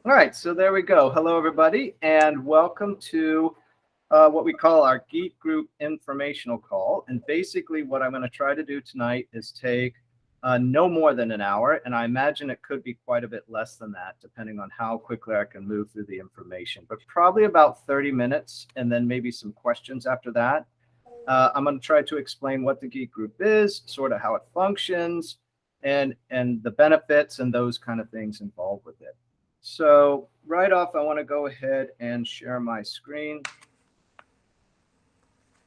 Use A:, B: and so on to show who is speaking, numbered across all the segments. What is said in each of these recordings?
A: All right, so there we go. Hello, everybody, and welcome to what we call our Geek Group informational call. And basically, what I'm going to try to do tonight is take no more than an hour, and I imagine it could be quite a bit less than that, depending on how quickly I can move through the information, but probably about 30 minutes, and then maybe some questions after that. I'm going to try to explain what the Geek Group is, sort of how it functions, and the benefits and those kind of things involved with it. So right off, I want to go ahead and share my screen,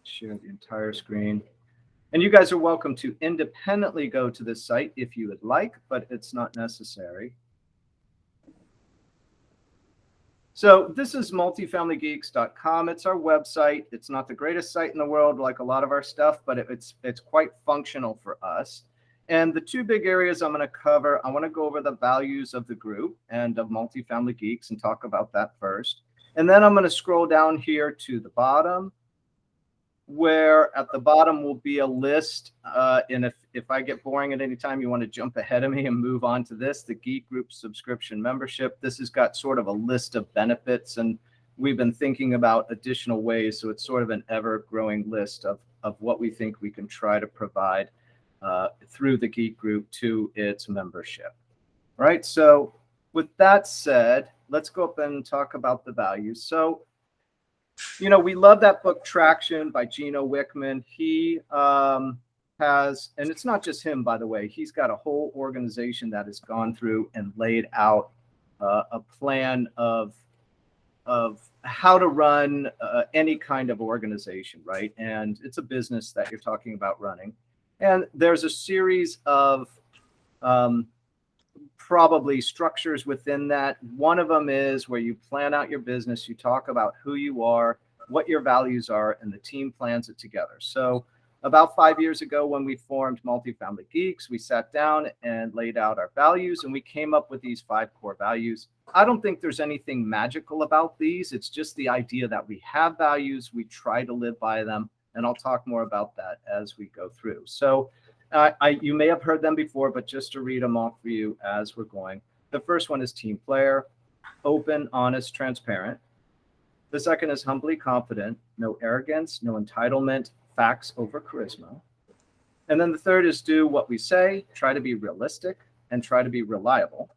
A: share the entire screen. And you guys are welcome to independently go to this site if you would like, but it's not necessary. So this is MultifamilyGeeks.com. It's our website. It's not the greatest site in the world like a lot of our stuff, but it's quite functional for us. And the two big areas I'm going to cover, I want to go over the values of the group and of Multifamily Geeks and talk about that first. And then I'm going to scroll down here to the bottom, where at the bottom will be a list. And if I get boring at any time, you want to jump ahead of me and move on to this, the Geek Group subscription membership. This has got sort of a list of benefits, and we've been thinking about additional ways. So it's sort of an ever-growing list of what we think we can try to provide through the Geek Group to its membership. All right, so with that said, let's go up and talk about the values. So, you know, we love that book Traction by Gino Wickman. He has, and it's not just him, by the way, he's got a whole organization that has gone through and laid out a plan of how to run any kind of organization, right? And it's a business that you're talking about running. And there's a series of probably structures within that. One of them is where you plan out your business, you talk about who you are, what your values are, and the team plans it together. So about 5 years ago, when we formed Multifamily Geeks, we sat down and laid out our values, and we came up with these 5 core values. I don't think there's anything magical about these. It's just the idea that we have values, we try to live by them, and I'll talk more about that as we go through. So you may have heard them before, but just to read them off for you as we're going. The first one is team player, open, honest, transparent. The second is humbly confident, no arrogance, no entitlement, facts over charisma. And then the third is do what we say, try to be realistic, and try to be reliable.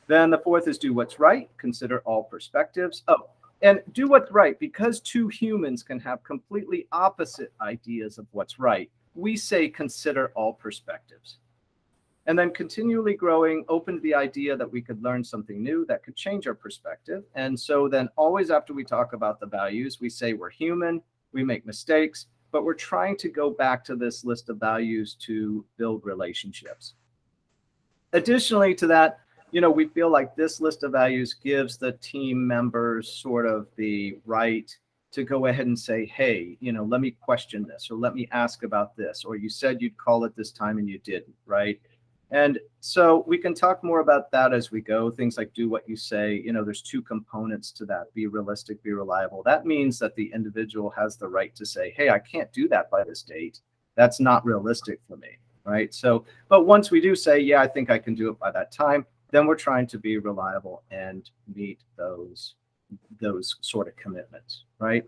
A: Then the fourth is do what's right, consider all perspectives. Oh, and do what's right, because two humans can have completely opposite ideas of what's right. We say consider all perspectives. And then continually growing, open to the idea that we could learn something new that could change our perspective. And so then always after we talk about the values, we say we're human, we make mistakes, but we're trying to go back to this list of values to build relationships. Additionally to that, you know, we feel like this list of values gives the team members sort of the right to go ahead and say, hey, you know, let me question this, or let me ask about this, or you said you'd call it this time and you didn't, right? And so we can talk more about that as we go. Things like do what you say, you know, there's 2 components to that: be realistic, be reliable. That means that the individual has the right to say, hey, I can't do that by this date. That's not realistic for me, right? So, but once we do say, yeah, I think I can do it by that time, then we're trying to be reliable and meet those sort of commitments, right?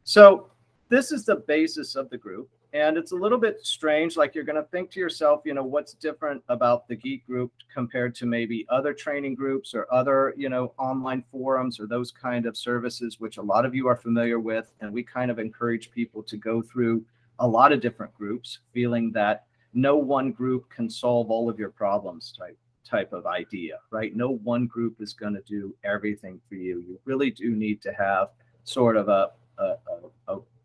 A: So this is the basis of the group. And it's a little bit strange, like you're going to think to yourself, you know, what's different about the Geek Group compared to maybe other training groups or other, you know, online forums or those kind of services, which a lot of you are familiar with. And we kind of encourage people to go through a lot of different groups, feeling that no one group can solve all of your problems type of idea, right? No one group is going to do everything for you. You really do need to have sort of a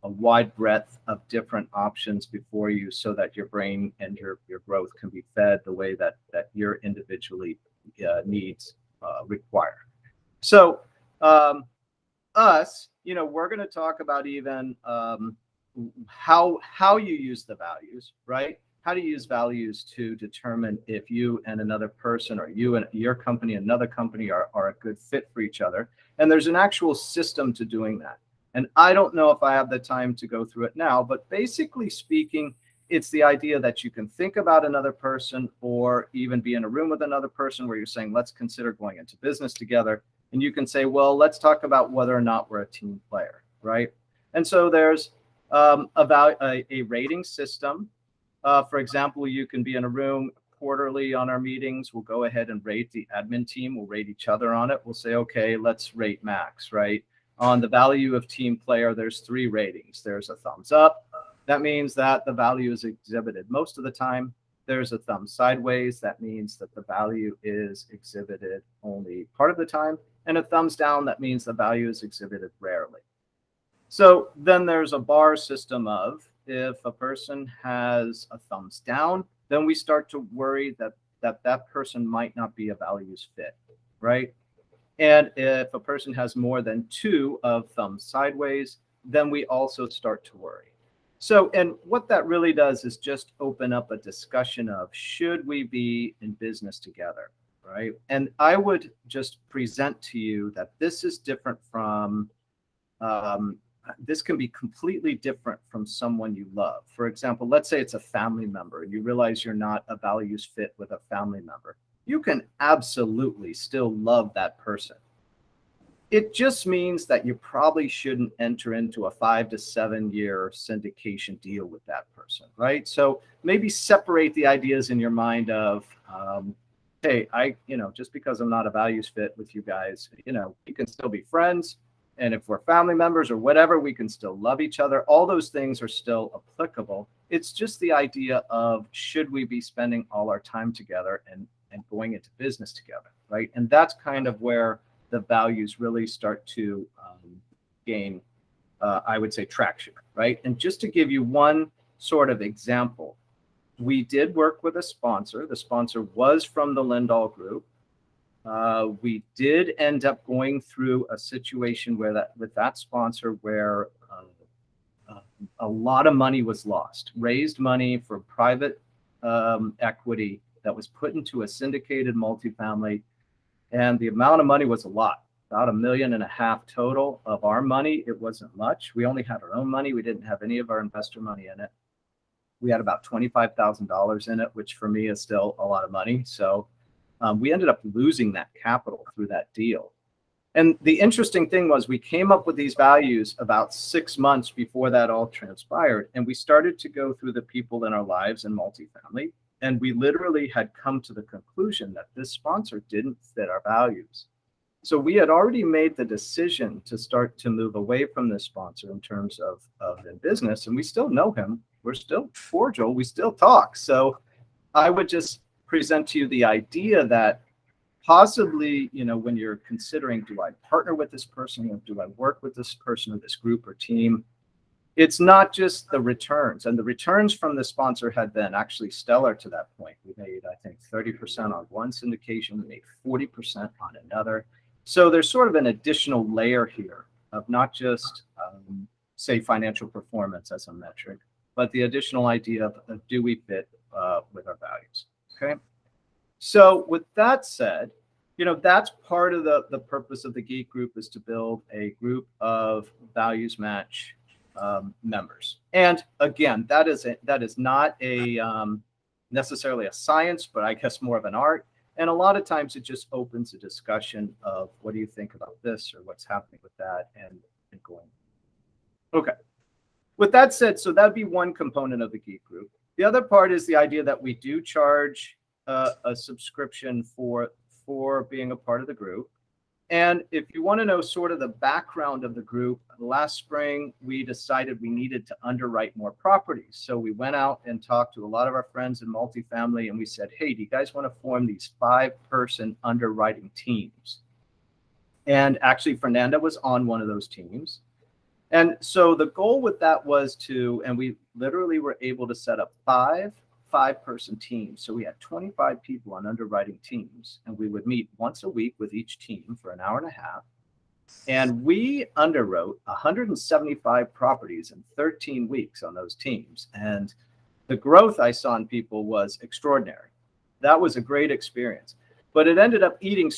A: wide breadth of different options before you, so that your brain and your growth can be fed the way that your individually needs require. So us, you know, we're going to talk about even how you use the values, right? How to use values to determine if you and another person, or you and your company, another company are a good fit for each other. And there's an actual system to doing that. And I don't know if I have the time to go through it now, but basically speaking, it's the idea that you can think about another person or even be in a room with another person where you're saying, let's consider going into business together. And you can say, well, let's talk about whether or not we're a team player, right? And so there's about a rating system. For example, you can be in a room quarterly on our meetings. We'll go ahead and rate the admin team. We'll rate each other on it. We'll say, okay, let's rate Max, right? On the value of team player, there's 3 ratings. There's a thumbs up. That means that the value is exhibited most of the time. There's a thumb sideways. That means that the value is exhibited only part of the time. And a thumbs down, that means the value is exhibited rarely. So then there's a bar system of, if a person has a thumbs down, then we start to worry that person might not be a values fit, right? And if a person has more than 2 of thumbs sideways, then we also start to worry. So, and what that really does is just open up a discussion of, should we be in business together, right? And I would just present to you that this is different from, this can be completely different from someone you love. For example, let's say it's a family member and you realize you're not a values fit with a family member. You can absolutely still love that person. It just means that you probably shouldn't enter into a 5 to 7 year syndication deal with that person, right? So maybe separate the ideas in your mind of, hey, just because I'm not a values fit with you guys, you can still be friends. And if we're family members or whatever, we can still love each other. All those things are still applicable. It's just the idea of, should we be spending all our time together and going into business together, right? And that's kind of where the values really start to gain, I would say, traction, right? And just to give you one sort of example, we did work with a sponsor. The sponsor was from the Lindahl Group. We did end up going through a situation where with that sponsor where a lot of money was lost, raised money for private equity that was put into a syndicated multifamily. And the amount of money was a lot, about $1.5 million total of our money. It wasn't much. We only had our own money. We didn't have any of our investor money in it. We had about $25,000 in it, which for me is still a lot of money. So we ended up losing that capital through that deal. And the interesting thing was, we came up with these values about 6 months before that all transpired. And we started to go through the people in our lives in multifamily. And we literally had come to the conclusion that this sponsor didn't fit our values. So we had already made the decision to start to move away from this sponsor in terms of in business. And we still know him. We're still cordial. We still talk. So I would just present to you the idea that possibly, when you're considering, do I partner with this person, or do I work with this person or this group or team? It's not just the returns, and the returns from the sponsor had been actually stellar to that point. We made, I think, 30% on one syndication, we made 40% on another. So there's sort of an additional layer here of not just, say, financial performance as a metric, but the additional idea of do we fit with our values, okay? So with that said, that's part of the purpose of the Geek Group, is to build a group of values match members. And again, that is not necessarily a science, but I guess more of an art. And a lot of times it just opens a discussion of, what do you think about this, or what's happening with that, and going. Okay. With that said, so that'd be one component of the Geek Group. The other part is the idea that we do charge a subscription for being a part of the group. And if you want to know sort of the background of the group, last spring, we decided we needed to underwrite more properties. So we went out and talked to a lot of our friends in multifamily, and we said, hey, do you guys want to form these 5-person underwriting teams? And actually, Fernanda was on one of those teams. And so the goal with that was and we literally were able to set up 5-person teams. So we had 25 people on underwriting teams, and we would meet once a week with each team for an hour and a half. And we underwrote 175 properties in 13 weeks on those teams. And the growth I saw in people was extraordinary. That was a great experience. But it ended up eating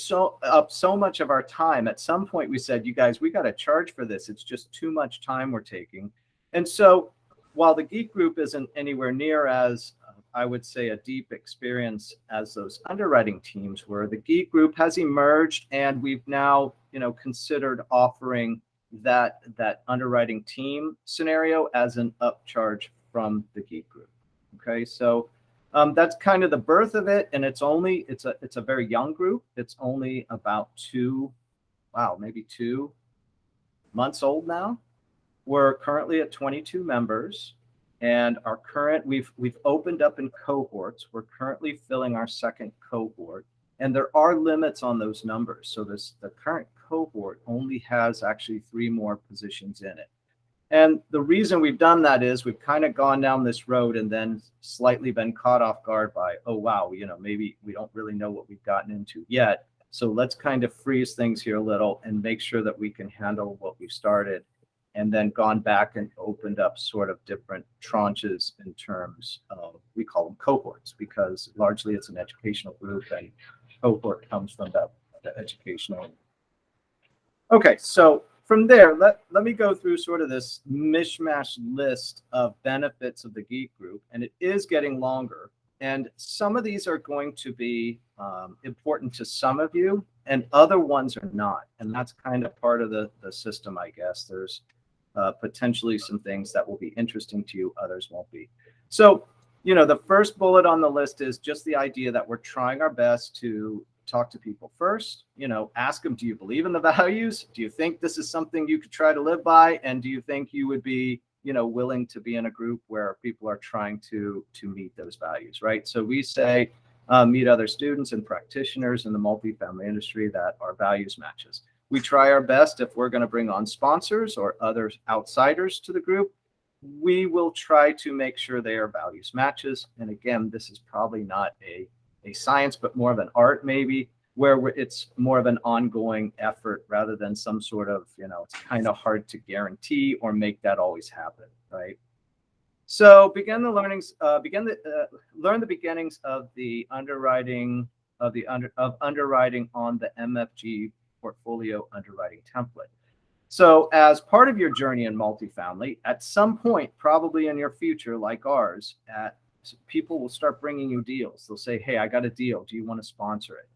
A: up so much of our time. At some point, we said, you guys, we got to charge for this. It's just too much time we're taking. And so while the Geek Group isn't anywhere near as, I would say, a deep experience as those underwriting teams were, the Geek Group has emerged, and we've now, considered offering that underwriting team scenario as an upcharge from the Geek Group. Okay, so that's kind of the birth of it, and it's a very young group. It's only about 2 months old now. We're currently at 22 members, and we've opened up in cohorts. We're currently filling our second cohort, and there are limits on those numbers. So the current cohort only has actually 3 more positions in it. And the reason we've done that is we've kind of gone down this road and then slightly been caught off guard by, oh, wow, maybe we don't really know what we've gotten into yet. So let's kind of freeze things here a little and make sure that we can handle what we've started, and then gone back and opened up sort of different tranches in terms of, we call them cohorts, because largely it's an educational group, and cohort comes from the educational. Okay, so from there, let me go through sort of this mishmash list of benefits of the Geek Group, and it is getting longer. And some of these are going to be important to some of you, and other ones are not. And that's kind of part of the system, I guess. There's potentially some things that will be interesting to you, others won't be. So, the first bullet on the list is just the idea that we're trying our best to talk to people first, ask them, do you believe in the values? Do you think this is something you could try to live by? And do you think you would be, willing to be in a group where people are trying to meet those values, right? So we say, meet other students and practitioners in the multifamily industry that our values matches. We try our best, if we're going to bring on sponsors or other outsiders to the group, we will try to make sure their values matches. And again, this is probably not a science, but more of an art, maybe, where it's more of an ongoing effort rather than some sort of, it's kind of hard to guarantee or make that always happen, right? So learn the beginnings of the underwriting underwriting on the MFG portfolio underwriting template. So as part of your journey in multifamily, at some point, probably in your future, like ours, people will start bringing you deals. They'll say, hey, I got a deal. Do you want to sponsor it?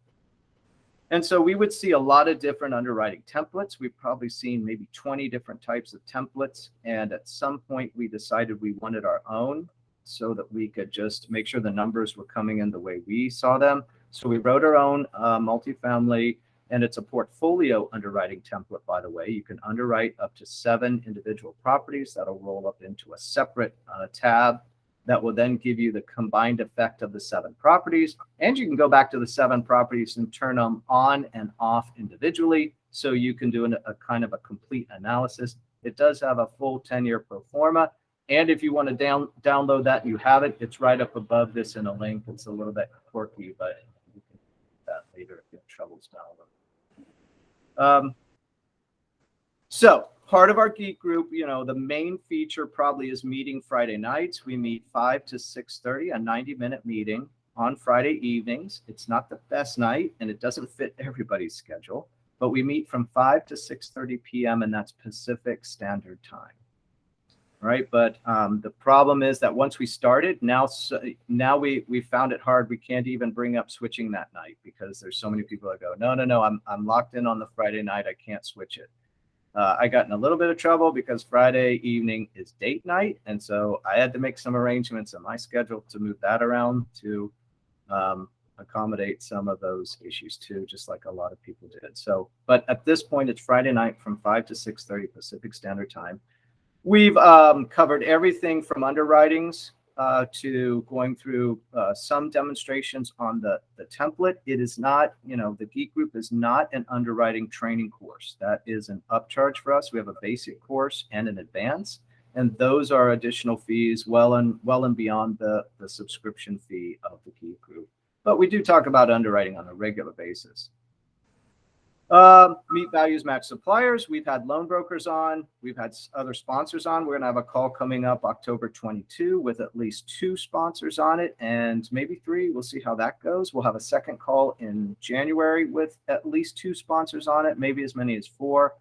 A: And so we would see a lot of different underwriting templates. We've probably seen maybe 20 different types of templates. And at some point, we decided we wanted our own so that we could just make sure the numbers were coming in the way we saw them. So we wrote our own multifamily, and it's a portfolio underwriting template, by the way. You can underwrite up to 7 individual properties. That'll roll up into a separate tab that will then give you the combined effect of the 7 properties. And you can go back to the 7 properties and turn them on and off individually. So you can do a kind of a complete analysis. It does have a full 10-year pro forma. And if you want to download that and you have it, it's right up above this in a link. It's a little bit quirky, but you can do that later if you have troubles downloading. So part of our Geek Group, the main feature probably is meeting Friday nights. We meet 5 to 6:30, a 90-minute meeting on Friday evenings. It's not the best night, and it doesn't fit everybody's schedule, but we meet from 5 to 6:30 p.m., and that's Pacific Standard Time. Right, but the problem is that once we started, now we found it hard. We can't even bring up switching that night because there's so many people that go, no, I'm locked in on the Friday night. I can't switch it. I got in a little bit of trouble because Friday evening is date night. And so I had to make some arrangements in my schedule to move that around to accommodate some of those issues too, just like a lot of people did. So, but at this point, it's Friday night from 5 to 6:30 Pacific Standard Time. We've covered everything from underwritings to going through some demonstrations on the template. It is not, the Geek Group is not an underwriting training course. That is an upcharge for us. We have a basic course and an advanced, and those are additional fees well and beyond the subscription fee of the Geek Group. But we do talk about underwriting on a regular basis. Meet values match suppliers. We've had loan brokers on. We've had other sponsors on. We're going to have a call coming up October 22 with at least 2 sponsors on it, and maybe 3. We'll see how that goes. We'll have a second call in January with at least 2 sponsors on it, maybe as many as 4.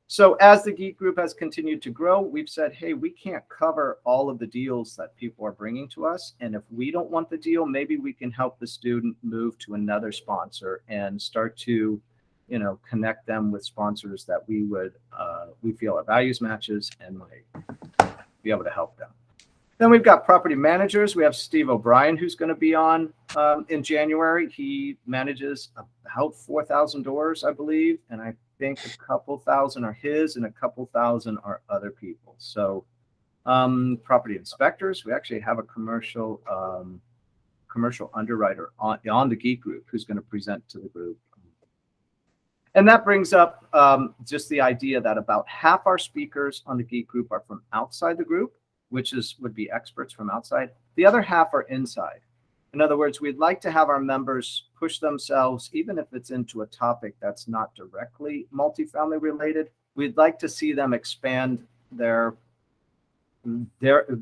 A: So as the Geek Group has continued to grow, we've said, hey, we can't cover all of the deals that people are bringing to us. And if we don't want the deal, maybe we can help the student move to another sponsor and start to, connect them with sponsors that we feel our values matches and might be able to help them. Then we've got property managers. We have Steve O'Brien, who's going to be on in January. He manages about 4,000 doors, I believe. And I think a couple thousand are his and a couple thousand are other people. So property inspectors, we actually have a commercial underwriter on the Geek Group who's going to present to the group. And that brings up just the idea that about half our speakers on the Geek Group are from outside the group, which would be experts from outside. The other half are inside. In other words, we'd like to have our members push themselves, even if it's into a topic that's not directly multifamily related. We'd like to see them expand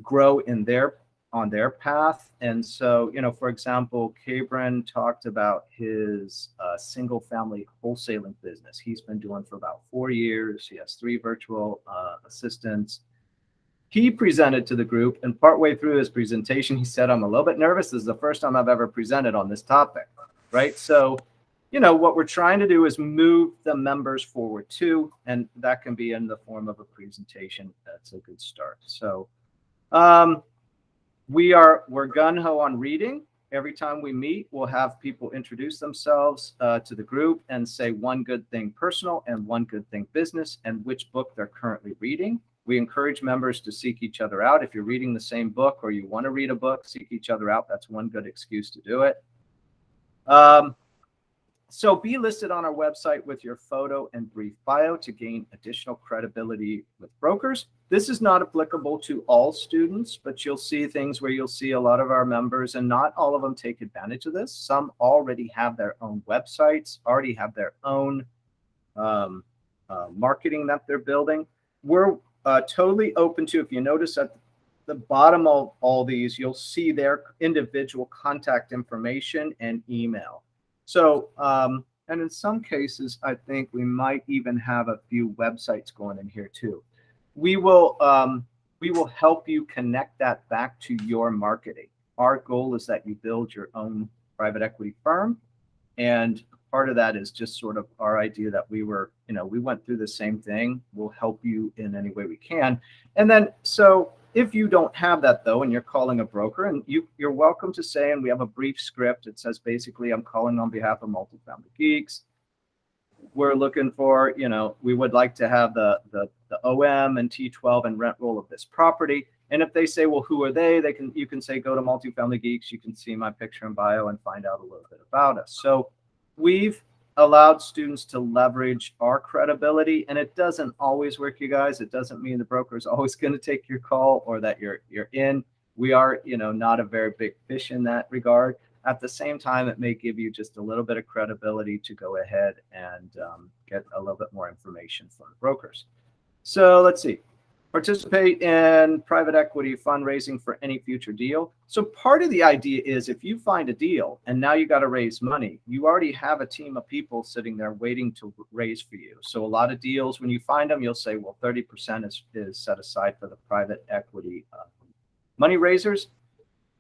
A: grow on their path. And so, for example, Cabrin talked about his single family wholesaling business. He's been doing for about 4 years. He has 3 virtual assistants. He presented to the group, and partway through his presentation, he said, I'm a little bit nervous. This is the first time I've ever presented on this topic, right? So, what we're trying to do is move the members forward too, and that can be in the form of a presentation. That's a good start. So we're gung-ho on reading. Every time we meet, we'll have people introduce themselves to the group and say one good thing personal and one good thing business and which book they're currently reading. We encourage members to seek each other out. If you're reading the same book or you want to read a book, seek each other out. That's one good excuse to do it. So be listed on our website with your photo and brief bio to gain additional credibility with brokers. This is not applicable to all students, but you'll see things where you'll see a lot of our members, and not all of them take advantage of this. Some already have their own websites, already have their own marketing that they're building. We're totally open to, if you notice at the bottom of all these, you'll see their individual contact information and email. So, and in some cases, I think we might even have a few websites going in here too. We will help you connect that back to your marketing. Our goal is that you build your own private equity firm. And part of that is just sort of our idea that we went through the same thing. We'll help you in any way we can. And then, so if you don't have that though, and you're calling a broker, and you're welcome to say, and we have a brief script. It says basically, I'm calling on behalf of Multifamily Geeks. We're looking for, we would like to have the OM and T12 and rent roll of this property. And if they say, well, who are they? You can say, go to Multifamily Geeks. You can see my picture and bio and find out a little bit about us. So we've allowed students to leverage our credibility, and it doesn't always work, you guys. It doesn't mean the broker is always going to take your call or that you're in. We are, not a very big fish in that regard. At the same time, it may give you just a little bit of credibility to go ahead and get a little bit more information from the brokers. So let's see. Participate in private equity fundraising for any future deal. So part of the idea is if you find a deal and now you got to raise money, you already have a team of people sitting there waiting to raise for you. So a lot of deals, when you find them, you'll say, well, 30% is set aside for the private equity money raisers.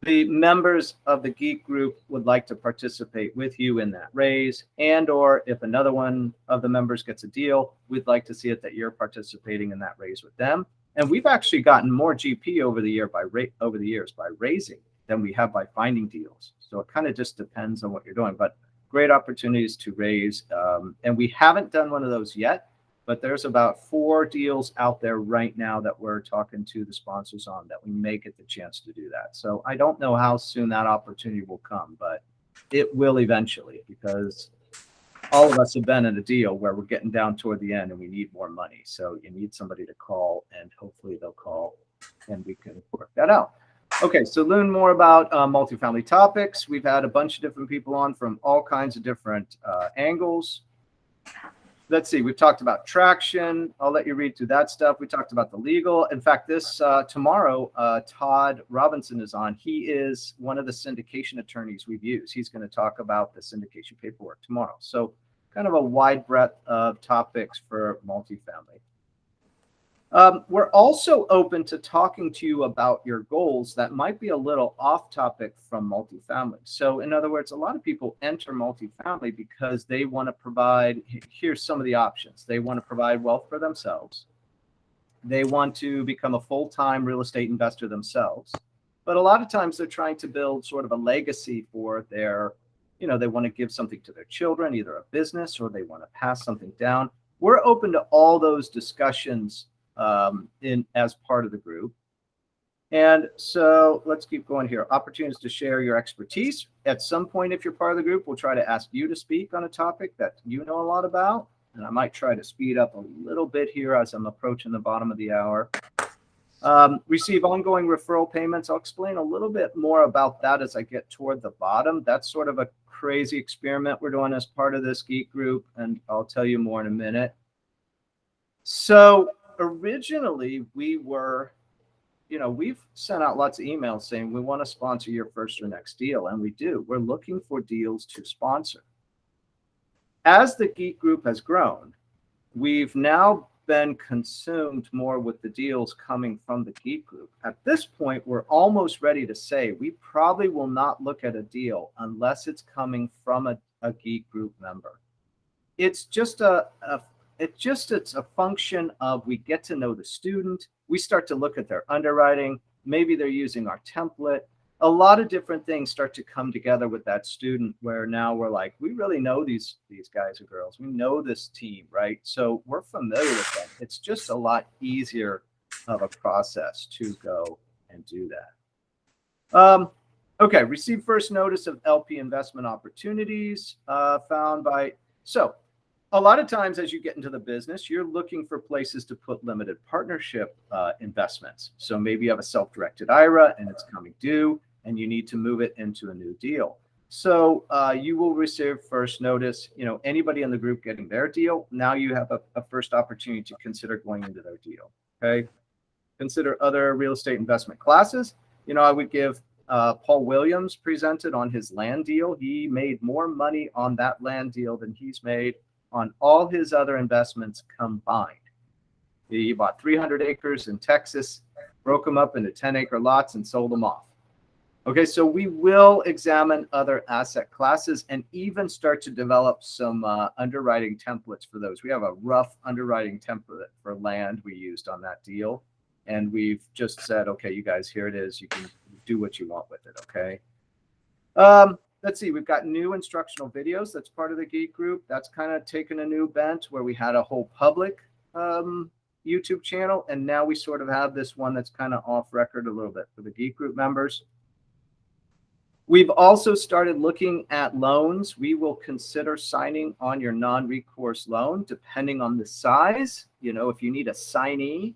A: The members of the Geek Group would like to participate with you in that raise, and or if another one of the members gets a deal, we'd like to see it that you're participating in that raise with them. And we've actually gotten more GP over the years by raising than we have by finding deals. So it kind of just depends on what you're doing, but great opportunities to raise. And we haven't done one of those yet, but there's about 4 deals out there right now that we're talking to the sponsors on that we may get the chance to do that. So I don't know how soon that opportunity will come, but it will eventually, because all of us have been in a deal where we're getting down toward the end and we need more money. So you need somebody to call, and hopefully they'll call and we can work that out. Okay, so learn more about multifamily topics. We've had a bunch of different people on from all kinds of different angles. Let's see, we've talked about traction. I'll let you read through that stuff. We talked about the legal. In fact, this tomorrow, Todd Robinson is on. He is one of the syndication attorneys we've used. He's going to talk about the syndication paperwork tomorrow. So kind of a wide breadth of topics for multifamily. We're also open to talking to you about your goals that might be a little off topic from multifamily. So in other words, a lot of people enter multifamily because they want to provide, here's some of the options. They want to provide wealth for themselves. They want to become a full-time real estate investor themselves. But a lot of times they're trying to build sort of a legacy for their, they want to give something to their children, either a business or they want to pass something down. We're open to all those discussions as part of the group. And so let's keep going here. Opportunities to share your expertise. At some point, if you're part of the group, we'll try to ask you to speak on a topic that you know a lot about. And I might try to speed up a little bit here as I'm approaching the bottom of the hour. Receive ongoing referral payments. I'll explain a little bit more about that as I get toward the bottom. That's sort of a crazy experiment we're doing as part of this Geek group, and I'll tell you more in a minute. So originally we were, we've sent out lots of emails saying we want to sponsor your first or next deal, and we do. We're looking for deals to sponsor. As the Geek group has grown, we've now been consumed more with the deals coming from the Geek group. At this point, we're almost ready to say we probably will not look at a deal unless it's coming from a Geek group member. It's just it's a function of we get to know the student. We start to look at their underwriting. Maybe they're using our template. A lot of different things start to come together with that student where now we're like, we really know these guys and girls. We know this team, right? So we're familiar with them. It's just a lot easier of a process to go and do that. Okay, receive first notice of LP investment opportunities found by, so a lot of times as you get into the business, you're looking for places to put limited partnership investments. So maybe you have a self-directed IRA and it's coming due and you need to move it into a new deal. So you will receive first notice, anybody in the group getting their deal. Now you have a first opportunity to consider going into their deal. Okay. Consider other real estate investment classes. I would give Paul Williams presented on his land deal. He made more money on that land deal than he's made on all his other investments combined. He bought 300 acres in Texas, broke them up into 10-acre lots and sold them off. Okay, so we will examine other asset classes and even start to develop some underwriting templates for those. We have a rough underwriting template for land we used on that deal. And we've just said, okay, you guys, here it is. You can do what you want with it, okay? Let's see, we've got new instructional videos. That's part of the Geek group. That's kind of taken a new bent where we had a whole public YouTube channel. And now we sort of have this one that's kind of off record a little bit for the Geek group members. We've also started looking at loans. We will consider signing on your non-recourse loan, depending on the size. If you need a signee,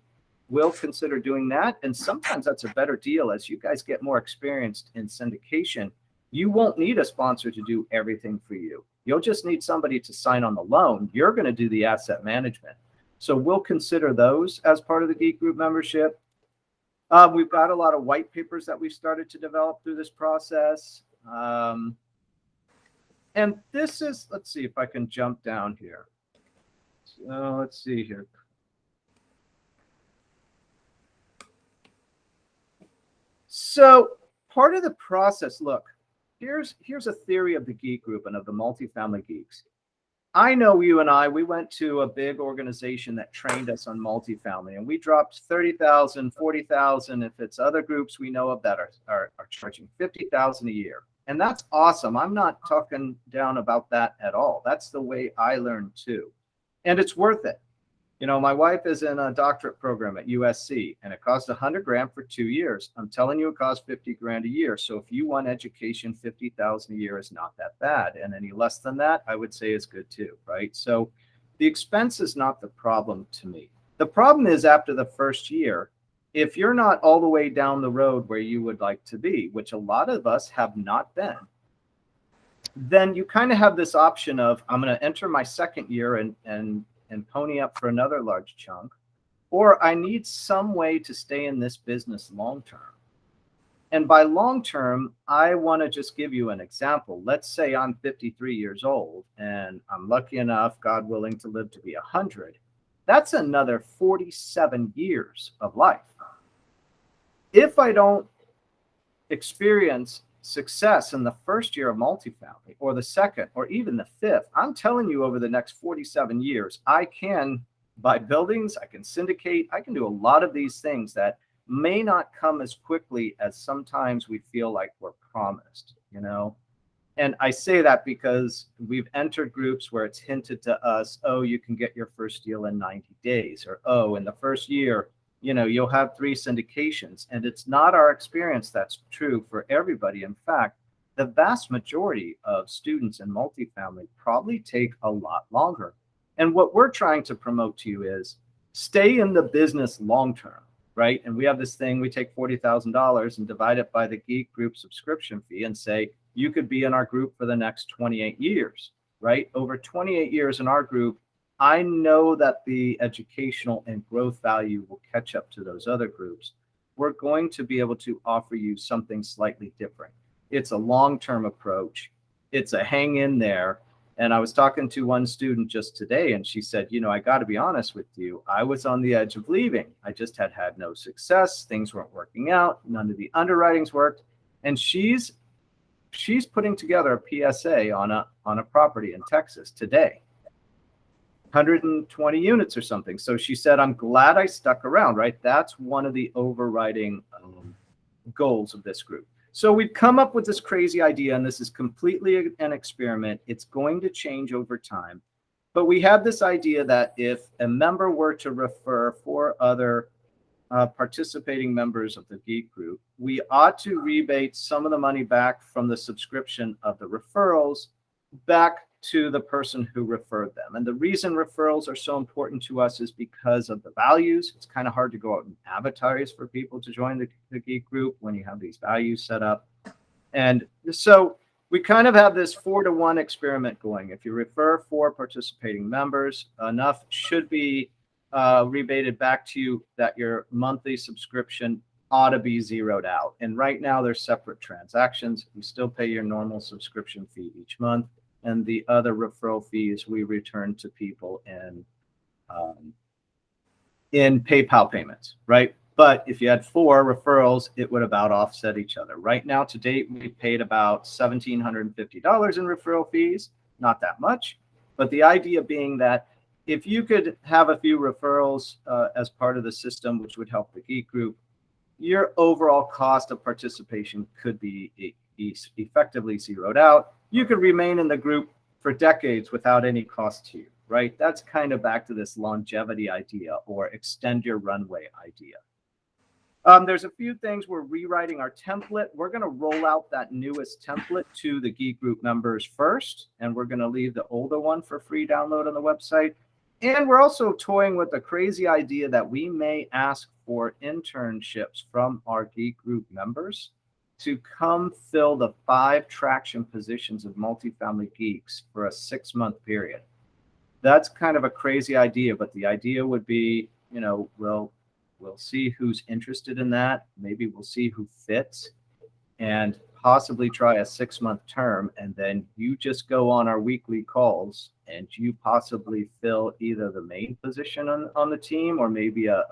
A: we'll consider doing that. And sometimes that's a better deal as you guys get more experienced in syndication. You won't need a sponsor to do everything for you. You'll just need somebody to sign on the loan. You're going to do the asset management. So we'll consider those as part of the Geek group membership. We've got a lot of white papers that we've started to develop through this process. And this is, let's see if I can jump down here. So let's see here. So part of the process, look, here's a theory of the Geek group and of the multifamily geeks. I know you and I, we went to a big organization that trained us on multifamily, and we dropped 30,000, 40,000. If it's other groups we know of that are charging 50,000 a year. And that's awesome. I'm not talking down about that at all. That's the way I learned too. And it's worth it. My wife is in a doctorate program at USC, and it costs $100,000 for 2 years. I'm telling you, it costs $50,000 a year. So if you want education, $50,000 a year is not that bad. And any less than that, I would say is good too, right? So the expense is not the problem to me. The problem is after the first year, if you're not all the way down the road where you would like to be, which a lot of us have not been, then you kind of have this option of, I'm going to enter my second year and pony up for another large chunk, or I need some way to stay in this business long term. And by long term, I want to just give you an example. Let's say I'm 53 years old and I'm lucky enough, God willing, to live to be 100. That's another 47 years of life. If I don't experience success in the first year of multifamily, or the second, or even the fifth, I'm telling you, over the next 47 years, I can buy buildings, I can syndicate, I can do a lot of these things that may not come as quickly as sometimes we feel like we're promised, you know? And I say that because we've entered groups where it's hinted to us, oh, you can get your first deal in 90 days, or, oh, in the first year, you know, you'll have 3 syndications. And it's not our experience that's true for everybody. In fact, the vast majority of students in multifamily probably take a lot longer. And what we're trying to promote to you is stay in the business long term, right? And we have this thing, we take $40,000 and divide it by the Geek Group subscription fee and say, you could be in our group for the next 28 years, right? Over 28 years in our group, I know that the educational and growth value will catch up to those other groups. We're going to be able to offer you something slightly different. It's a long-term approach. It's a hang in there. And I was talking to one student just today, and she said, you know, I got to be honest with you. I was on the edge of leaving. I just had no success. Things weren't working out. None of the underwritings worked. And she's putting together a PSA on a property in Texas today, 120 units or something. So she said, I'm glad I stuck around, right? That's one of the overriding goals of this group. So we've come up with this crazy idea, and this is completely an experiment. It's going to change over time. But we have this idea that if a member were to refer 4 other participating members of the Geek Group, we ought to rebate some of the money back from the subscription of the referrals back to the person who referred them. And the reason referrals are so important to us is because of the values. It's kind of hard to go out and advertise for people to join the Geek Group when you have these values set up. And so we kind of have this 4-to-1 experiment going. If you refer 4 participating members, enough should be rebated back to you that your monthly subscription ought to be zeroed out. And right now they're separate transactions. You still pay your normal subscription fee each month, and the other referral fees we return to people in PayPal payments, right? But if you had 4 referrals, it would about offset each other. Right now, to date, we paid about $1,750 in referral fees. Not that much, but the idea being that if you could have a few referrals as part of the system, which would help the Geek Group, your overall cost of participation could be effectively zeroed out. You could remain in the group for decades without any cost to you, right? That's kind of back to this longevity idea or extend your runway idea. There's a few things. We're rewriting our template. We're going to roll out that newest template to the Geek Group members first, and we're going to leave the older one for free download on the website. And we're also toying with the crazy idea that we may ask for internships from our Geek Group members to come fill the 5 traction positions of multifamily geeks for a 6-month period. That's kind of a crazy idea, but the idea would be, you know, we'll see who's interested in that. Maybe we'll see who fits, and possibly try a 6-month term. And then you just go on our weekly calls and you possibly fill either the main position on the team or maybe a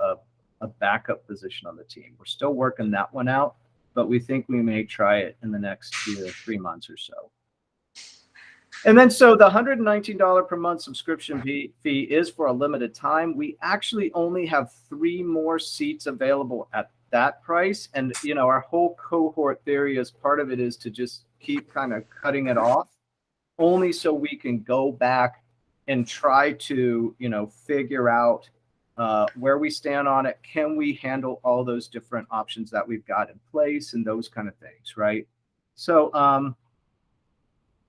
A: backup position on the team. We're still working that one out, but we think we may try it in the next 3 months or so. And then so the $119 per month subscription fee is for a limited time. We actually only have 3 more seats available at that price. And, you know, our whole cohort theory as part of it is to just keep kind of cutting it off, only so we can go back and try to, you know, figure out where we stand on it. Can we handle all those different options that we've got in place and those kind of things, right? So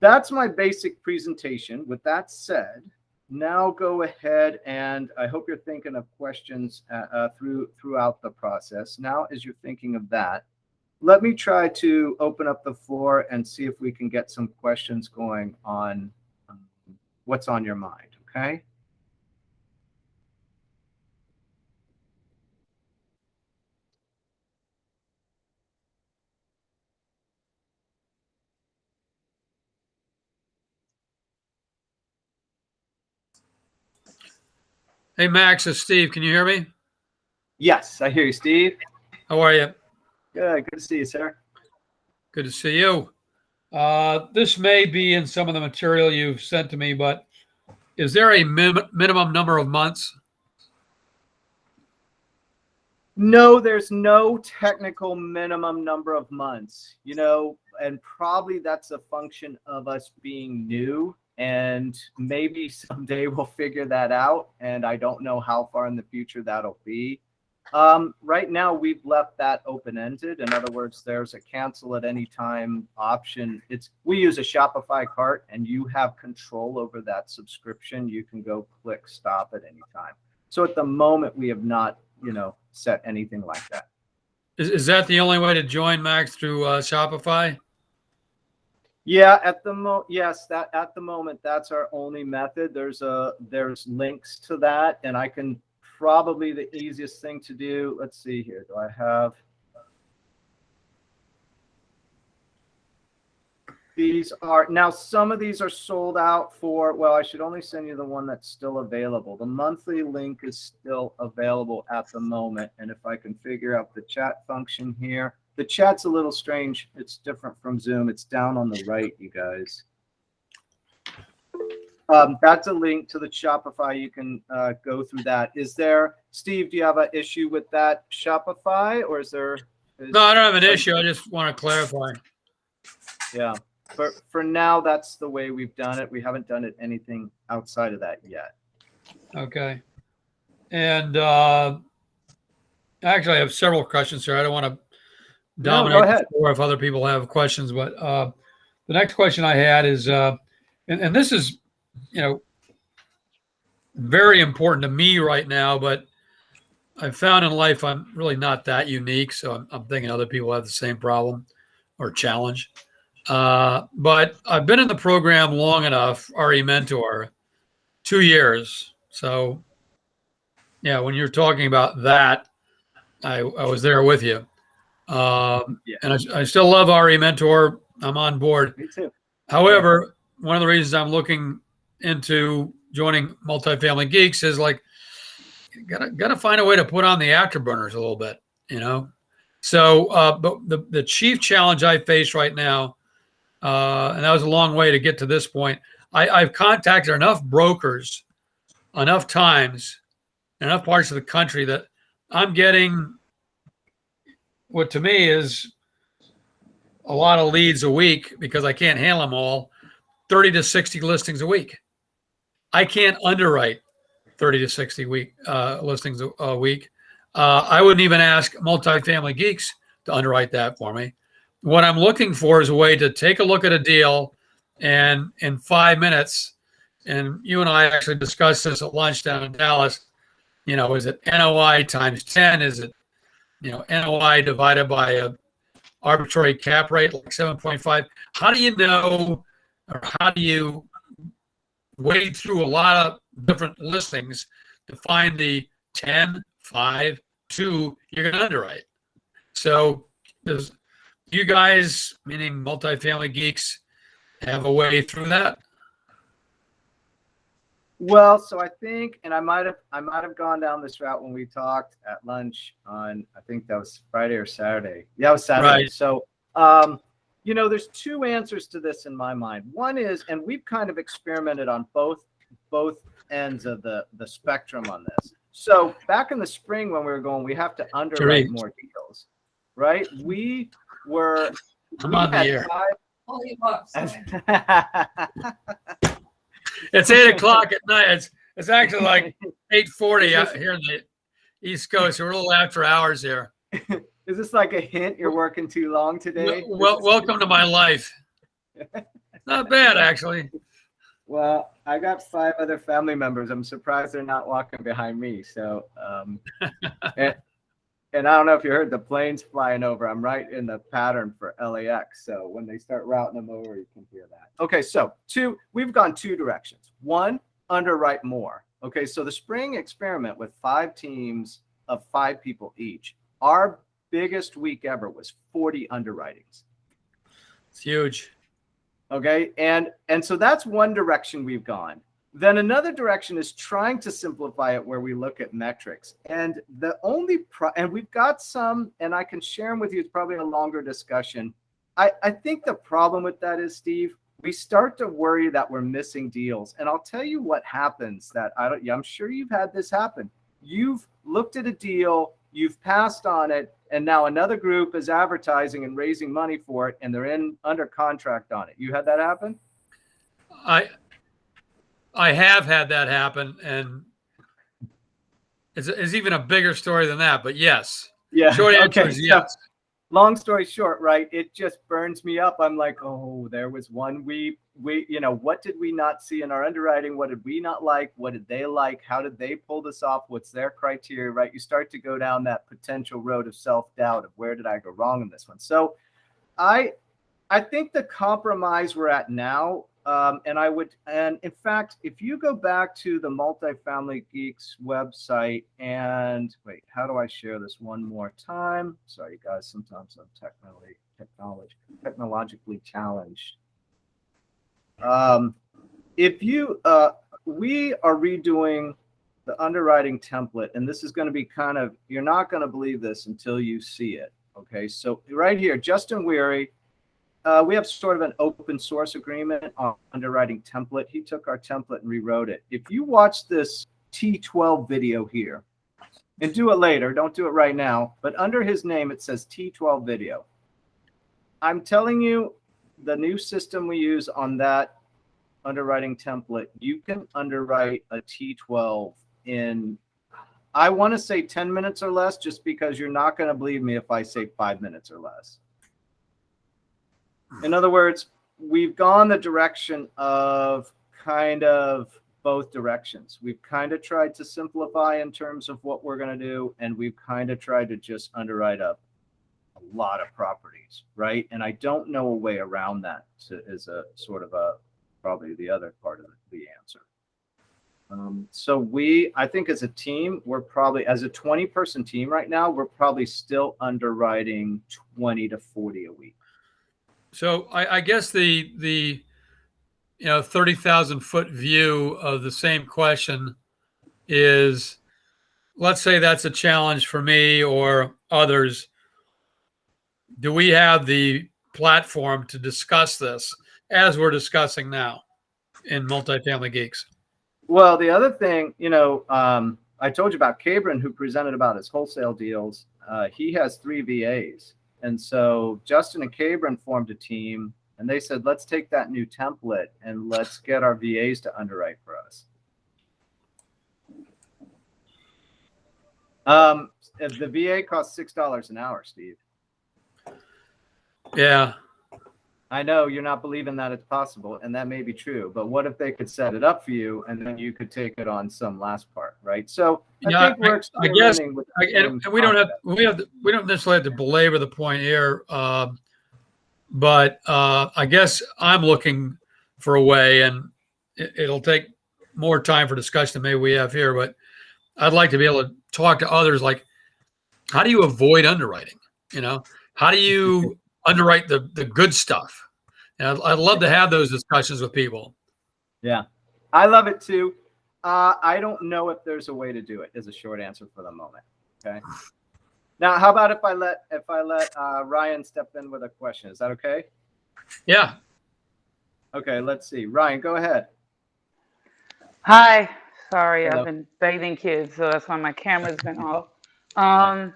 A: that's my basic presentation. With that said, now go ahead, and I hope you're thinking of questions throughout the process. Now, as you're thinking of that, let me try to open up the floor and see if we can get some questions going on what's on your mind, okay?
B: Hey, Max, it's Steve. Can you hear me?
A: Yes, I hear you, Steve.
B: How are you?
A: Good to see you, sir.
B: Good to see you. This may be in some of the material you've sent to me, but is there a minimum number of months?
A: No, there's no technical minimum number of months, and probably that's a function of us being new, and maybe someday we'll figure that out. And I don't know how far in the future that'll be. Right now, we've left that open-ended. In other words, there's a cancel at any time option. We use a Shopify cart, and you have control over that subscription. You can go click stop at any time. So at the moment, we have not, set anything like that.
B: Is that the only way to join, Max, through Shopify?
A: Yeah, at the moment, that's our only method. There's links to that, and I can probably the easiest thing to do. Let's see here. Do I have these? Now some of these are sold out for, well, I should only send you the one that's still available. The monthly link is still available at the moment. And if I can figure out the chat function here, the chat's a little strange. It's different from Zoom. It's down on the right, you guys. That's a link to the Shopify. You can go through that. Steve, do you have an issue with that Shopify, or No,
B: I don't have an issue. I just want to clarify.
A: Yeah. For now, that's the way we've done it. We haven't done it anything outside of that yet.
B: Okay. And actually, I have several questions here. I don't want to dominate the floor if other people have questions, but the next question I had is, and this is, very important to me right now, but I've found in life I'm really not that unique. So I'm thinking other people have the same problem or challenge. But I've been in the program long enough, RE Mentor, 2 years. So yeah, when you're talking about that, I was there with you. And I still love RE Mentor. I'm on board.
A: Me too.
B: However, one of the reasons I'm looking into joining Multifamily Geeks is gotta find a way to put on the afterburners a little bit, So, but the chief challenge I face right now, and that was a long way to get to this point. I've contacted enough brokers, enough times, enough parts of the country that I'm getting what to me is a lot of leads a week because I can't handle them all. 30 to 60 listings a week. I can't underwrite 30 to 60 listings a week. I wouldn't even ask Multifamily Geeks to underwrite that for me. What I'm looking for is a way to take a look at a deal and in 5 minutes, and you and I actually discussed this at lunch down in Dallas, is it NOI times 10? Is it, NOI divided by a arbitrary cap rate like 7.5? How do you know, or how do you wade through a lot of different listings to find the 10, 5, 2 you're going to underwrite? So does you guys, meaning Multifamily Geeks, have a way through that?
A: Well, so I think, and I might have gone down this route when we talked at lunch on, I think that was Friday or Saturday. Yeah, it was Saturday.
B: Right.
A: So, there's two answers to this in my mind. One is, and we've kind of experimented on both ends of the spectrum on this. So back in the spring when we were going, we have to underwrite more deals, right?
B: I'm on the air. It's 8:00 at night. It's actually like 8:40 here in the East Coast. We're a little after hours here.
A: Is this like a hint you're working too long today?
B: Well, welcome to my life. Not bad, actually.
A: Well, I got 5 other family members. I'm surprised they're not walking behind me. So, and I don't know if you heard the planes flying over. I'm right in the pattern for LAX. So when they start routing them over, you can hear that. Okay, so we've gone 2 directions. 1, underwrite more. Okay, so the spring experiment with 5 teams of 5 people each, our biggest week ever was 40 underwritings.
B: It's huge.
A: Okay, and so that's one direction we've gone. Then another direction is trying to simplify it where we look at metrics. And the only and we've got some, and I can share them with you. It's probably a longer discussion. I think the problem with that is, Steve, we start to worry that we're missing deals. And I'll tell you what happens that I'm sure you've had this happen. You've looked at a deal, you've passed on it, and now another group is advertising and raising money for it, and they're under contract on it. You had that happen?
B: I have had that happen, and it's even a bigger story than that. But yes,
A: yeah.
B: Short answer is yes.
A: So, long story short, right? It just burns me up. I'm like, oh, there was one we what did we not see in our underwriting? What did we not like? What did they like? How did they pull this off? What's their criteria, right? You start to go down that potential road of self-doubt of where did I go wrong in this one? So I think the compromise we're at now, and in fact, if you go back to the Multifamily Geeks website and wait, how do I share this one more time? Sorry, guys, sometimes I'm technologically challenged. If you, we are redoing the underwriting template, and this is going to be you're not going to believe this until you see it. Okay, so right here, Justine Wherry. We have sort of an open source agreement on underwriting template. He took our template and rewrote it. If you watch this T12 video here, and do it later, don't do it right now, but under his name, it says T12 video. I'm telling you, the new system we use on that underwriting template, you can underwrite a T12 in, I want to say 10 minutes or less, just because you're not going to believe me if I say 5 minutes or less. In other words, we've gone the direction of kind of both directions. We've kind of tried to simplify in terms of what we're going to do, and we've kind of tried to just underwrite a lot of properties, right? And I don't know a way around that as a sort of probably the other part of the answer. So I think as a team, we're probably, as a 20-person team right now, we're probably still underwriting 20 to 40 a week.
B: So I guess the 30,000 foot view of the same question is, let's say that's a challenge for me or others. Do we have the platform to discuss this as we're discussing now in Multifamily Geeks?
A: Well, the other thing, I told you about Cabrin, who presented about his wholesale deals. He has 3 VAs. And so Justin and Cabrin formed a team, and they said, let's take that new template and let's get our VAs to underwrite for us. The VA costs $6 an hour, Steve.
B: Yeah.
A: I know you're not believing that it's possible, and that may be true, but what if they could set it up for you and then you could take it on some last part, right? So I think we're experimenting with
B: and we don't necessarily have to belabor the point here, but I guess I'm looking for a way, and it'll take more time for discussion than maybe we have here, but I'd like to be able to talk to others, like, how do you avoid underwriting? How do you underwrite the good stuff? And I'd love to have those discussions with people.
A: Yeah, I love it too. I don't know if there's a way to do it, is a short answer for the moment. Okay. Now, how about if I let Ryan step in with a question? Is that okay?
B: Yeah.
A: Okay, let's see. Ryan, go ahead.
C: Hi. Sorry,
A: Hello.
C: I've been bathing kids, so that's why my camera's been off. I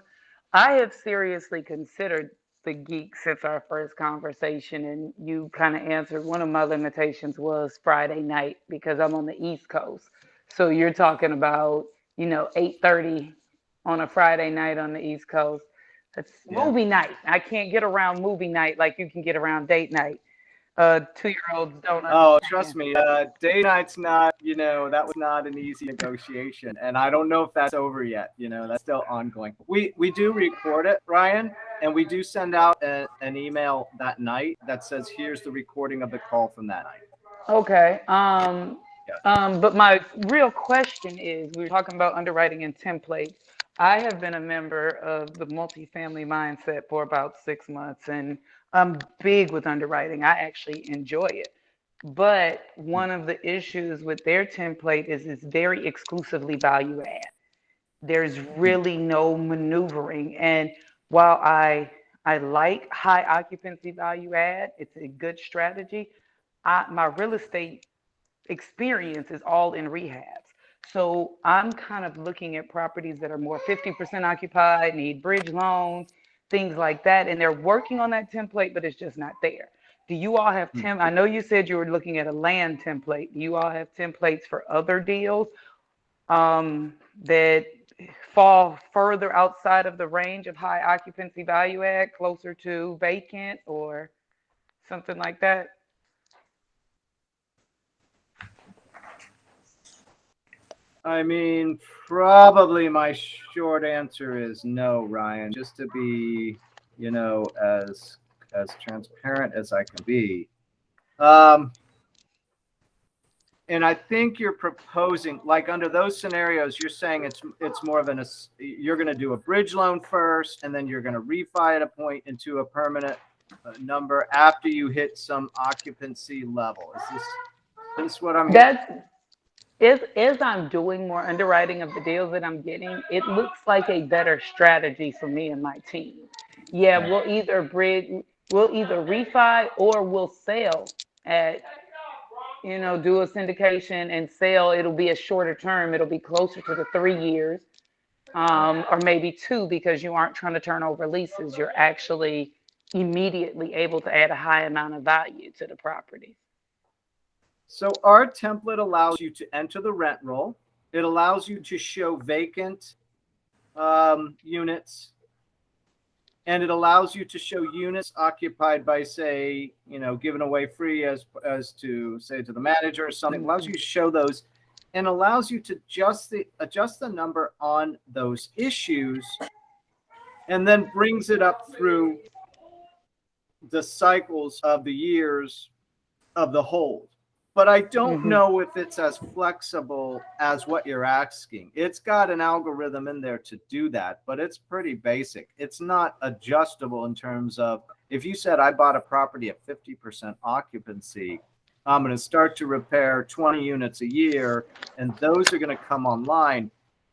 C: have seriously considered the Geek since our first conversation, and you kind of answered. One of my limitations was Friday night because I'm on the East Coast. So you're talking about, 8:30 on a Friday night on the East Coast. That's movie night. I can't get around movie night like you can get around date night. 2-year-olds don't understand.
A: Oh, trust me, day night's not, that was not an easy negotiation. And I don't know if that's over yet. That's still ongoing. We do record it, Ryan, and we do send out an email that night that says, here's the recording of the call from that night.
C: Okay. But my real question is, we were talking about underwriting and template. I have been a member of the multifamily mindset for about 6 months, and I'm big with underwriting. I actually enjoy it. But one of the issues with their template is it's very exclusively value add. There's really no maneuvering. And while I like high occupancy value add, it's a good strategy. My real estate experience is all in rehabs. So I'm kind of looking at properties that are more 50% occupied, need bridge loans, things like that. And they're working on that template, but it's just not there. Do you all have I know you said you were looking at a land template. Do you all have templates for other deals that fall further outside of the range of high occupancy value add, closer to vacant or something like that?
A: I mean, probably my short answer is no, Ryan, just to be, as transparent as I can be. And I think you're proposing, like under those scenarios, you're saying it's more of you're going to do a bridge loan first, and then you're going to refi at a point into a permanent number after you hit some occupancy level. Is this what I'm hearing?
C: As I'm doing more underwriting of the deals that I'm getting, it looks like a better strategy for me and my team. Yeah, we'll either refi or we'll sell at, do a syndication and sell. It'll be a shorter term. It'll be closer to the 3 years, or maybe 2, because you aren't trying to turn over leases. You're actually immediately able to add a high amount of value to the property.
A: So our template allows you to enter the rent roll. It allows you to show vacant units, and it allows you to show units occupied by, say, given away free as to say to the manager or something. It allows you to show those, and allows you to adjust the number on those issues, and then brings it up through the cycles of the years of the hold. But I don't know if it's as flexible as what you're asking. It's got an algorithm in there to do that, but it's pretty basic. It's not adjustable in terms of, if you said I bought a property at 50% occupancy, I'm going to start to repair 20 units a year, and those are going to come online.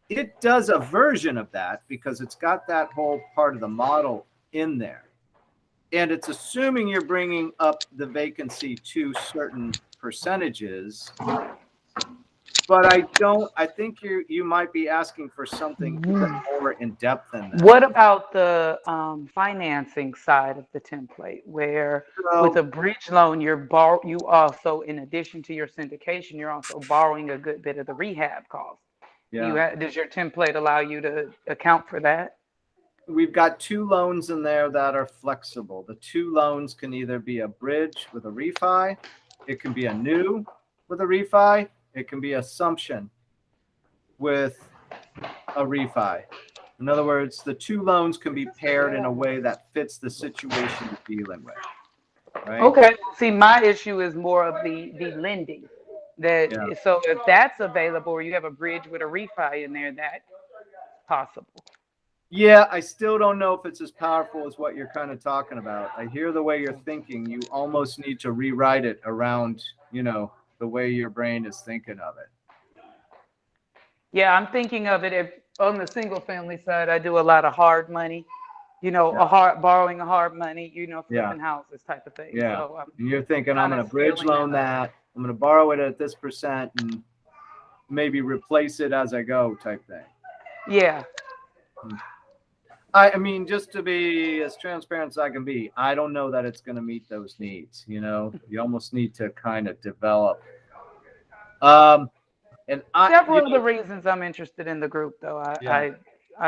A: It does a version of that because it's got that whole part of the model in there. And it's assuming you're bringing up the vacancy to certain percentages, but I think you might be asking for something even more in depth than that.
C: What about the financing side of the template, where with a bridge loan, you also, in addition to your syndication, you're also borrowing a good bit of the rehab cost? Yeah. Does your template allow you to account for that?
A: We've got 2 loans in there that are flexible. The 2 loans can either be a bridge with a refi, it can be a new with a refi, it can be assumption with a refi. In other words, the 2 loans can be paired in a way that fits the situation you're dealing with. Right? Okay.
C: See, my issue is more of the lending. So if that's available, or you have a bridge with a refi in there, that's possible.
A: Yeah, I still don't know if it's as powerful as what you're kind of talking about. I hear the way you're thinking. You almost need to rewrite it around, the way your brain is thinking of it.
C: Yeah, I'm thinking of it if on the single family side, I do a lot of hard money, borrowing hard money, flipping houses type of thing.
A: Yeah.
C: So,
A: and you're thinking, I'm going to bridge loan that. I'm going to borrow it at this percent and maybe replace it as I go type thing.
C: Yeah.
A: I mean, just to be as transparent as I can be, I don't know that it's going to meet those needs. You almost need to kind of develop. Several
C: of the reasons I'm interested in the group, though, I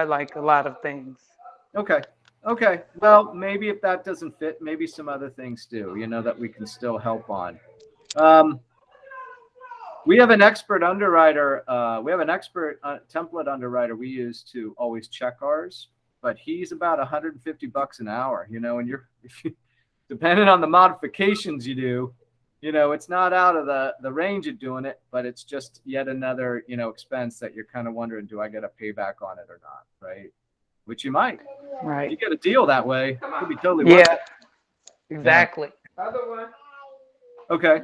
C: like a lot of things.
A: Okay. Well, maybe if that doesn't fit, maybe some other things do, that we can still help on. We have an expert underwriter. We have an expert template underwriter we use to always check ours. But he's about $150 an hour, and depending on the modifications you do, it's not out of the range of doing it, but it's just yet another, expense that you're kind of wondering, do I get a payback on it or not? Right. Which you might.
C: Right.
A: You get a deal that way. It could be totally worth it.
C: Exactly.
A: Yeah. Okay.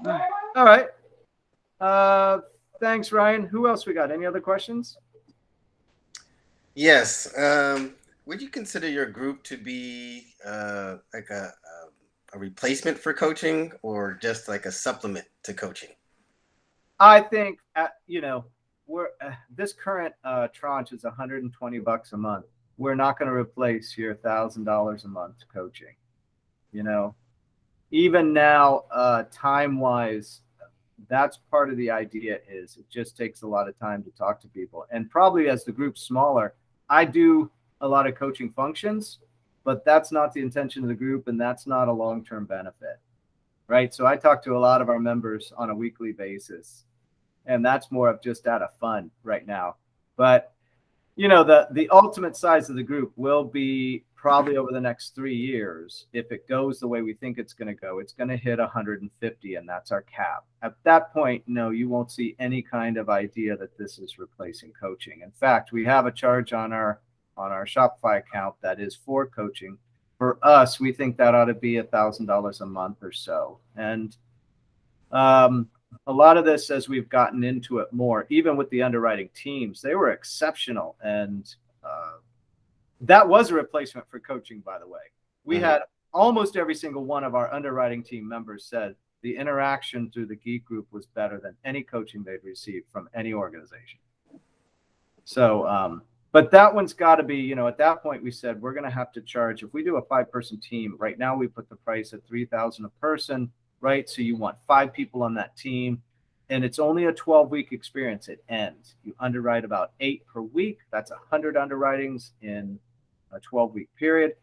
A: All right. Thanks, Ryan. Who else we got? Any other questions?
D: Yes. Would you consider your group to be like a replacement for coaching, or just like a supplement to coaching?
A: I think we're this current tranche is $120 a month. We're not going to replace your $1,000 a month coaching. Even now, time wise, that's part of the idea. Is it just takes a lot of time to talk to people, and probably as the group's smaller, I do a lot of coaching functions, but that's not the intention of the group, and that's not a long-term benefit, right? So I talk to a lot of our members on a weekly basis, and that's more of just out of fun right now. But the ultimate size of the group will be probably over the next 3 years. If it goes the way we think it's going to go, it's going to hit 150, and that's our cap. At that point, no, you won't see any kind of idea that this is replacing coaching. In fact, we have a charge on our Shopify account that is for coaching. For us, we think that ought to be $1,000 a month or so. And a lot of this, as we've gotten into it more, even with the underwriting teams, they were exceptional. And that was a replacement for coaching, by the way. We had almost every single one of our underwriting team members said the interaction through the Geek Group was better than any coaching they'd received from any organization. So, but that one's got to be, at that point we said we're going to have to charge. If we do a 5-person team, right now we put the price at $3,000 a person, right? So you want 5 people on that team, and it's only a 12-week experience. It ends. You underwrite about 8 per week. That's 100 underwritings in a 12-week period.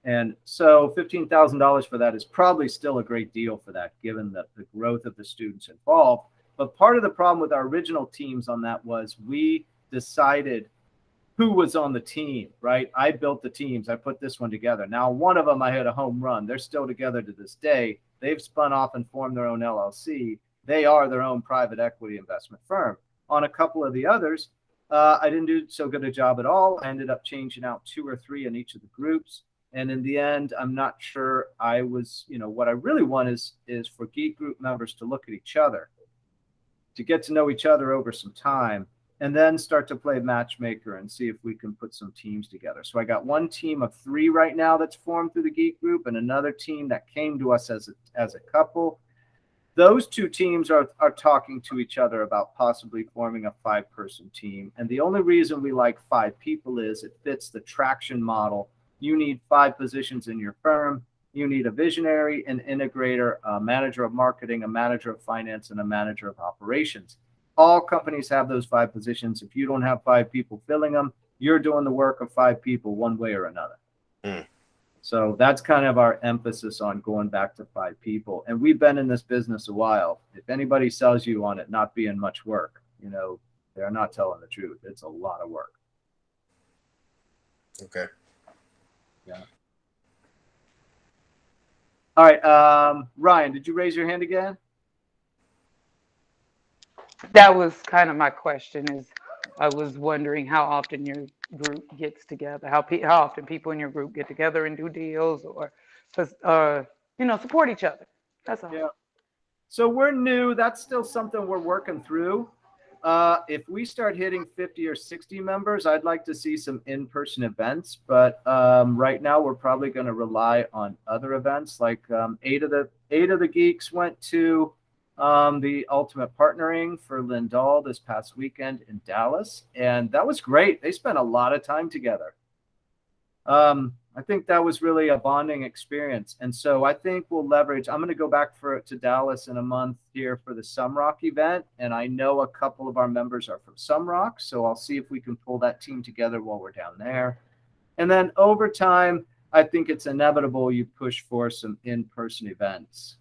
A: And so $15,000 for that is probably still a great deal for that, given the growth of the students involved. But part of the problem with our original teams on that was we decided who was on the team, right? I built the teams. I put this one together. Now, one of them I had a home run. They're still together to this day. They've spun off and formed their own LLC. They are their own private equity investment firm. On a couple of the others, I didn't do so good a job at all. I ended up changing out 2 or 3 in each of the groups. And in the end, I'm not sure I was, what I really want is for Geek Group members to look at each other, to get to know each other over some time, and then start to play matchmaker and see if we can put some teams together. So I got one team of 3 right now that's formed through the Geek Group, and another team that came to us as a couple. Those 2 teams are talking to each other about possibly forming a 5-person team. And the only reason we like 5 people is it fits the traction model. You need 5 positions in your firm. You need a visionary, an integrator, a manager of marketing, a manager of finance, and a manager of operations. All companies have those 5 positions. If you don't have 5 people filling them, you're doing the work of 5 people one way or another. So that's kind of our emphasis on going back to 5 people. And we've been in this business a while. If anybody sells you on it not being much work, they're not telling the truth. It's a lot of work.
D: Okay.
A: Yeah. All right. Ryan, did you raise your hand again?
C: That was kind of my question. Is I was wondering how often your group gets together, how often people in your group get together and do deals, or support each other. That's all.
A: Yeah. So we're new. That's still something we're working through. If we start hitting 50 or 60 members, I'd like to see some in-person events. But right now, we're probably going to rely on other events. Like 8 of the geeks went to the Ultimate Partnering for Lindahl this past weekend in Dallas, and that was great. They spent a lot of time together. I think that was really a bonding experience, and so I think we'll leverage. I'm going to go back to Dallas in a month here for the Sumrock event, and I know a couple of our members are from Sumrock, so I'll see if we can pull that team together while we're down there. And then over time, I think it's inevitable you push for some in-person events.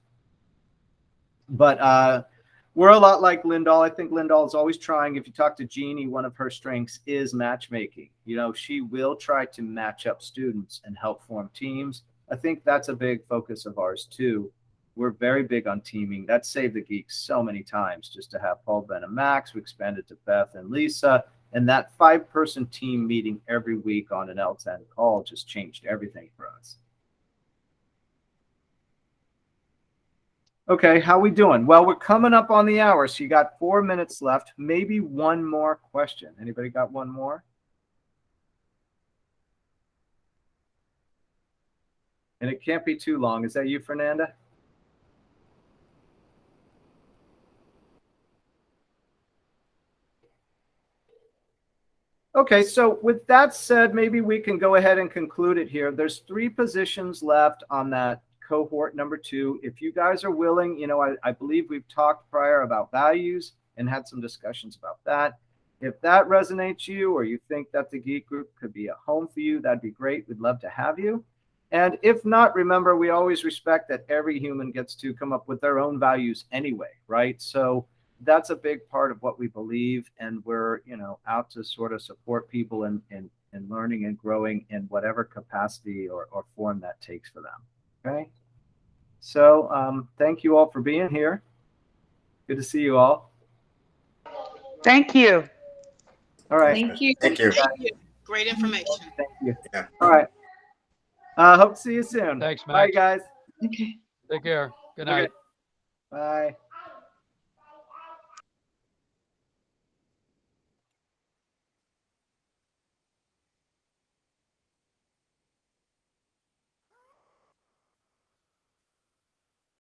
A: But we're a lot like Lindahl. I think Lindahl is always trying. If you talk to Jeannie, one of her strengths is matchmaking. She will try to match up students and help form teams. I think that's a big focus of ours too. We're very big on teaming. That saved the Geeks so many times just to have Paul, Ben, and Max. We expanded to Beth and Lisa. And that 5-person team meeting every week on an L10 call just changed everything for us. Okay, how we doing? Well, we're coming up on the hour, so you got 4 minutes left. Maybe one more question. Anybody got one more? And it can't be too long. Is that you, Fernanda? Okay, so with that said, maybe we can go ahead and conclude it here. There's 3 positions left on that cohort number 2. If you guys are willing, I believe we've talked prior about values and had some discussions about that. If that resonates you, or you think that the Geek Group could be a home for you, that'd be great. We'd love to have you. And if not, remember, we always respect that every human gets to come up with their own values anyway, right? So that's a big part of what we believe, and we're out to sort of support people in learning and growing in whatever capacity or form that takes for them. Okay, so thank you all for being here. Good to see you all.
C: Thank you.
A: All right.
E: Thank you.
D: Thank you.
E: Great information.
A: Thank you.
D: Yeah.
A: All right. Hope to see you soon.
B: Thanks, Max.
A: Bye, guys.
E: Okay.
B: Take care. Good night.
A: Bye.